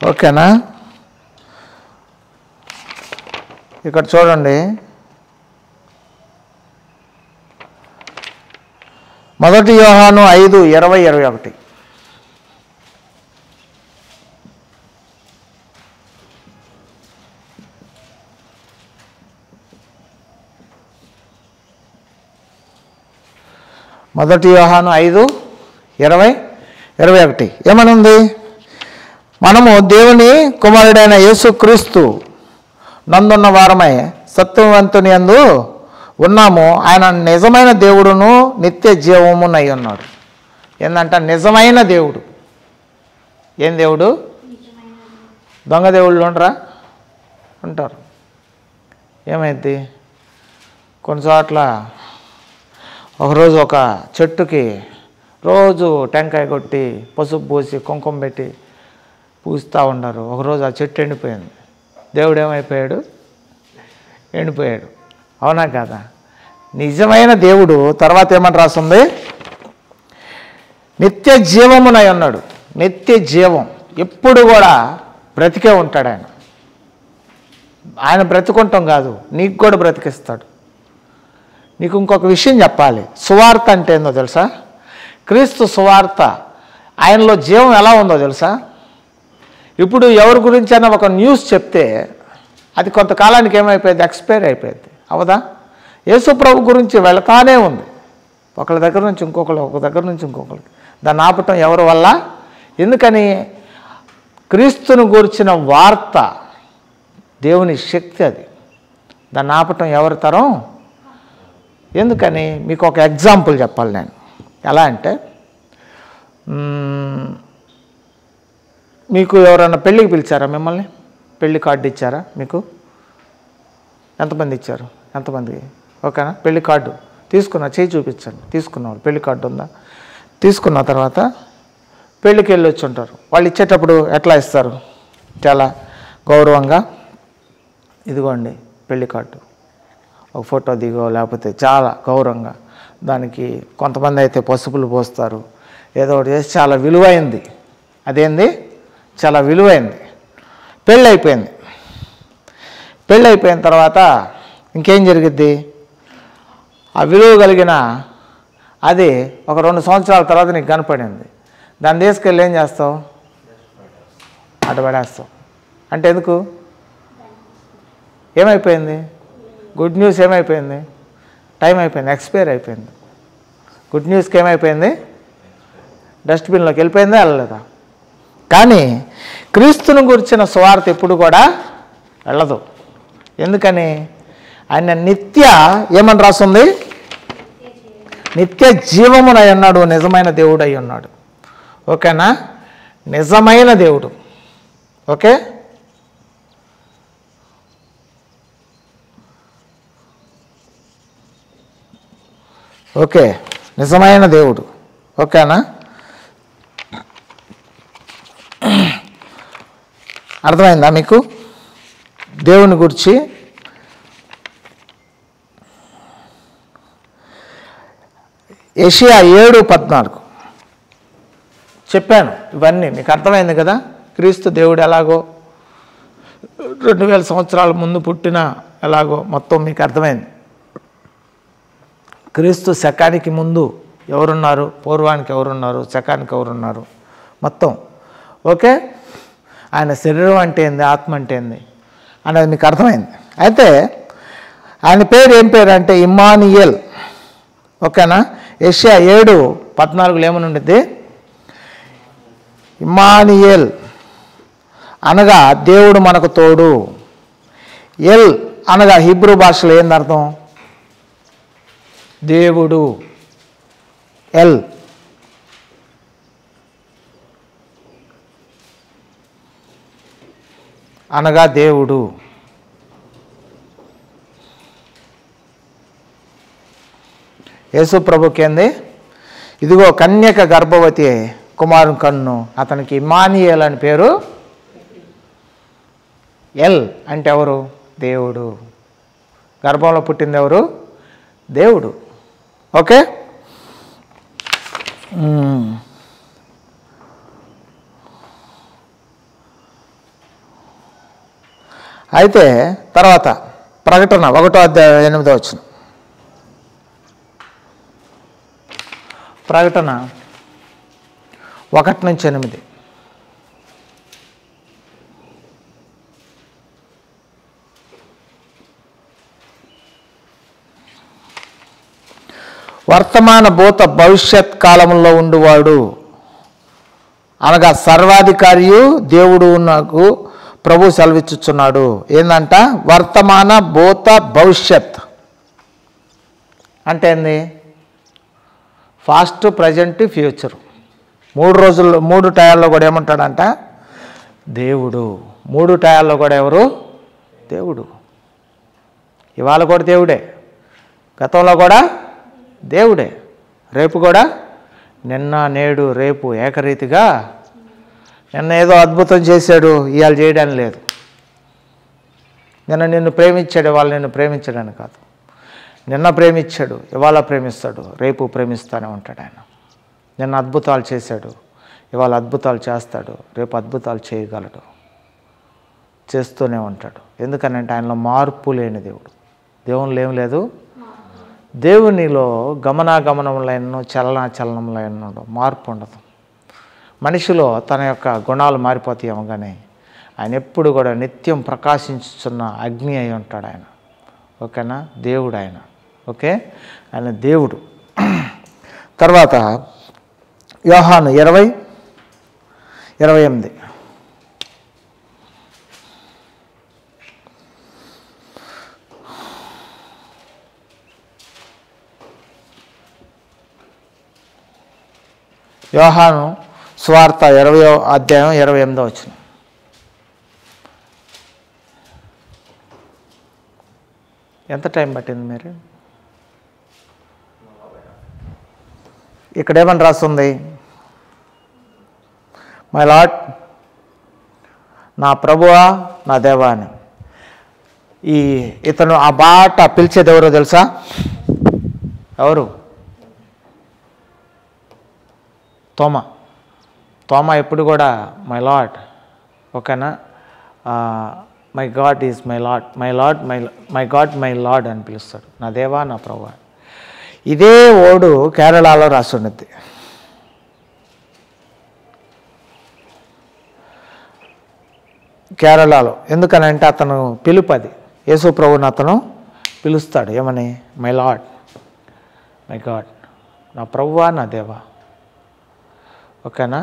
ఓకేనా? ఇక్కడ చూడండి, మొదటి యోహాను 5:20-21. మొదటి యోహాను 5:20-21 ఏమనుంది? మనము దేవుని కుమారుడైన యేసుక్రీస్తు నందున్న వారమై సత్యవంతుని యందు ఉన్నాము. ఆయన నిజమైన దేవుడును నిత్య జీవమునై ఉన్నాడు. ఏందంట? నిజమైన దేవుడు. ఏం దేవుడు? దొంగ దేవుళ్ళు ఉండరా? ఉంటారు. ఏమైంది? కొన్ని చోట్ల ఒకరోజు ఒక చెట్టుకి రోజు టెంకాయ కొట్టి పసుపు పూసి కుంకుమ పెట్టి పూస్తూ ఉన్నారు. ఒకరోజు ఆ చెట్టు ఎండిపోయింది. దేవుడు ఏమైపోయాడు? ఎండిపోయాడు. అవునా కాదా? నిజమైన దేవుడు తర్వాత ఏమని రాస్తుంది? నిత్య జీవమునై ఉన్నాడు. నిత్య జీవం, ఎప్పుడు కూడా బ్రతికే ఉంటాడు ఆయన. ఆయన బ్రతుకుంటాం కాదు, నీకు కూడా బ్రతికిస్తాడు. నీకు ఇంకొక విషయం చెప్పాలి, సువార్త అంటే ఏందో తెలుసా? క్రీస్తు సువార్త, ఆయనలో జీవం ఎలా ఉందో తెలుసా? ఇప్పుడు ఎవరి గురించైనా ఒక న్యూస్ చెప్తే అది కొంతకాలానికి ఏమైపోయింది? ఎక్స్పైర్ అయిపోయింది, అవదా? యేసు ప్రభు గురించి వెళతానే ఉంది, ఒకళ్ళ దగ్గర నుంచి ఇంకొకరు, ఒక దగ్గర నుంచి ఇంకొకరికి. దాన్ని ఆపటం ఎవరి వల్ల? ఎందుకని? క్రీస్తును గురించిన వార్త దేవుని శక్తి, అది. దాన్ని ఆపటం ఎవరి తరం? ఎందుకని? మీకు ఒక ఎగ్జాంపుల్ చెప్పాలి నేను. ఎలా అంటే, మీకు ఎవరైనా పెళ్ళికి పిలిచారా? మిమ్మల్ని పెళ్ళి కార్డు ఇచ్చారా? మీకు ఎంతమంది ఇచ్చారు? ఎంతమందికి? ఓకేనా? పెళ్ళి కార్డు తీసుకున్నా, చేయి చూపించండి. తీసుకున్నవాళ్ళు పెళ్ళి కార్డు ఉందా? తీసుకున్న తర్వాత పెళ్ళికి వెళ్ళి వచ్చి ఉంటారు. వాళ్ళు ఇచ్చేటప్పుడు ఎట్లా ఇస్తారు? చాలా గౌరవంగా, ఇదిగోండి పెళ్ళి కార్డు, ఒక ఫోటో దిగో, లేకపోతే చాలా గౌరవంగా దానికి కొంతమంది అయితే పసుపులు పోస్తారు, ఏదో ఒకటి చేసి చాలా విలువైంది. అదేంది? చాలా విలువైంది. పెళ్ళి అయిపోయింది. పెళ్ళి అయిపోయిన తర్వాత ఇంకేం జరిగిద్ది? ఆ విలువ కలిగిన అది ఒక 2 సంవత్సరాల తర్వాత నీకు కనపడింది. దాన్ని తీసుకెళ్ళి ఏం చేస్తావు? అటు పడేస్తావు. అంటే ఎందుకు? ఏమైపోయింది? గుడ్ న్యూస్ ఏమైపోయింది? టైం అయిపోయింది, ఎక్స్పైర్ అయిపోయింది. గుడ్ న్యూస్కి ఏమైపోయింది? డస్ట్బిన్లోకి వెళ్ళిపోయిందా, వెళ్ళలేదా? కానీ క్రీస్తుని గురించిన సువార్త ఎప్పుడు కూడా వెళ్ళదు. ఎందుకని? ఆయన నిత్య ఏమని రాస్తుంది? నిత్య జీవమునై ఉన్నాడు, నిజమైన దేవుడు అయి ఉన్నాడు. ఓకేనా? నిజమైన దేవుడు. ఓకే, ఓకే, నిజమైన దేవుడు. ఓకేనా? అర్థమైందా మీకు? దేవుని గురించి యెషయా 7:14 చెప్పాను. ఇవన్నీ మీకు అర్థమైంది కదా? క్రీస్తు దేవుడు ఎలాగో 2000 సంవత్సరాల ముందు పుట్టిన ఎలాగో మొత్తం మీకు అర్థమైంది. క్రీస్తు శకానికి ముందు ఎవరున్నారు, పూర్వానికి ఎవరున్నారు, శకానికి ఎవరున్నారు, మొత్తం. ఓకే, ఆయన శరీరం అంటే ఏంది, ఆత్మ అంటే ఏంది అనేది మీకు అర్థమైంది. అయితే ఆయన పేరు ఏం పేరు అంటే ఇమ్మానుయేల్. ఓకేనా? యెషయా 7:14 ఏమని ఉండిద్ది? ఇమ్మానుయేల్ అనగా దేవుడు మనకు తోడు. ఎల్ అనగా హీబ్రూ భాషలో ఏంది అర్థం? దేవుడు. ఎల్ అనగా దేవుడు. యేసు ప్రభుకి ఏంది? ఇదిగో కన్యక గర్భవతి కుమారుని కన్ను, అతనికి ఇమ్మానుయేల్ అని పేరు. ఎల్ అంటే ఎవరు? దేవుడు. గర్భంలో పుట్టింది ఎవరు? దేవుడు. ఓకే, అయితే తర్వాత ప్రకటన 1:8. ప్రకటన 1-8. వర్తమాన భూత భవిష్యత్ కాలంలో ఉండువాడు అనగా సర్వాధికారియు దేవుడు నాకు ప్రభు సెలవిచ్చుచున్నాడు. ఏందంట? వర్తమాన భూత భవిష్యత్ అంటే ఏంది? Fast, present, future. 3 రోజుల్లో 3 టయాల్లో కూడా ఏమంటాడంట? దేవుడు. 3 టయాల్లో కూడా ఎవరు? దేవుడు. ఇవాళ కూడా దేవుడే, గతంలో కూడా దేవుడే, రేపు కూడా, నిన్న నేడు రేపు ఏకరీతిగా. నిన్న ఏదో అద్భుతం చేశాడు, ఇవాళ చేయడానికి లేదు. నిన్న నిన్ను ప్రేమించాడు, ఇవాళ నిన్ను ప్రేమించడానికి కాదు. నిన్న ప్రేమించాడు, ఇవాళ ప్రేమిస్తాడు, రేపు ప్రేమిస్తూనే ఉంటాడు ఆయన. నిన్న అద్భుతాలు చేశాడు, ఇవాళ అద్భుతాలు చేస్తాడు, రేపు అద్భుతాలు చేయగలడు, చేస్తూనే ఉంటాడు. ఎందుకనంటే ఆయనలో మార్పు లేని దేవుడు. దేవునిలో ఏం లేదు? దేవునిలో గమనాగమనములైన చలనములైన మార్పు ఉండదు. మనిషిలో తన యొక్క గుణాలు మారిపోతాయేమో కానీ ఆయన ఎప్పుడు కూడా నిత్యం ప్రకాశించుతున్న అగ్ని అయి ఉంటాడు ఆయన. ఓకేనా? దేవుడు ఆయన. ఓకే, ఆయన దేవుడు. తర్వాత యోహాను 20:28. యోహాను సువార్త 20వ అధ్యాయం 28వ వచనం. ఎంత టైం పట్టింది మీరు? ఇక్కడ ఏమని రాస్తుంది? మై లార్డ్, నా ప్రభువా, నా దేవా అని. ఇతను ఆ బాట పిలిచేది ఎవరో తెలుసా? ఎవరు? తోమా ఎప్పుడు కూడా మై లార్డ్. ఓకేనా? My God is my lord, my God my lord అని పిలుస్తాడు. నా దేవా, నా ప్రభువా. ఇదే ఓడు కేరళలో రాసుండిద్ది. కేరళలో. ఎందుకనంటే అతను పిలుపది. యేసు ప్రభువుని అతను పిలుస్తాడు ఏమని? మై లార్డ్, మై గాడ్, నా ప్రభువా, నా దేవా. ఓకేనా?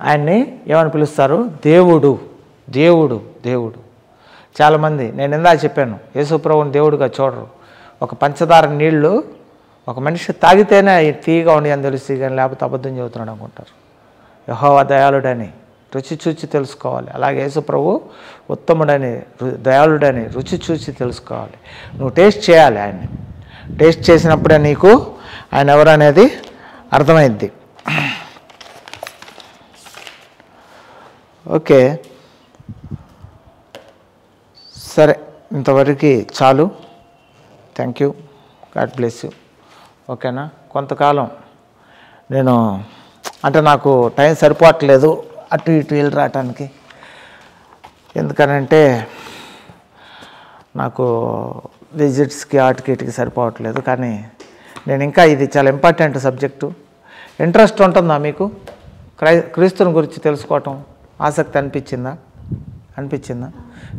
ఆయన్ని ఏమని పిలుస్తారు? దేవుడు, దేవుడు, దేవుడు. చాలామంది, నేను ఇందాక చెప్పాను, యేసు ప్రభువుని దేవుడిగా చూడరు. ఒక పంచదార నీళ్లు ఒక మనిషి తాగితేనే తీయగా ఉండి అని తెలిసి, కానీ లేకపోతే అబద్ధం చెబుతున్నాడు అనుకుంటారు. యెహోవా దయాళుడని రుచి చూచి తెలుసుకోవాలి. అలాగే యేసు ప్రభు ఉత్తముడని, దయాళుడని రుచి చూచి తెలుసుకోవాలి. నువ్వు టేస్ట్ చేయాలి ఆయన్ని. టేస్ట్ చేసినప్పుడే నీకు ఆయన ఎవరనేది అర్థమైద్ది. ఓకే, సరే, ఇంతవరకు చాలు. Thank you, God bless you. ఓకేనా? కొంతకాలం నేను నాకు టైం సరిపోవట్లేదు అటు ఇటు వెళ్ళి రావటానికి. ఎందుకనంటే నాకు విజిట్స్కి వాటికి ఇటుకి సరిపోవట్లేదు. కానీ నేను ఇంకా ఇది చాలా ఇంపార్టెంట్ సబ్జెక్టు. ఇంట్రెస్ట్ ఉంటుందా మీకు? క్రీస్తుని గురించి తెలుసుకోవటం ఆసక్తి అనిపించిందా?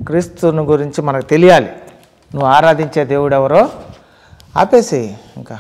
క్రీస్తుని గురించి మనకు తెలియాలి. నువ్వు ఆరాధించే దేవుడు ఎవరో ఆపేసి ఇంకా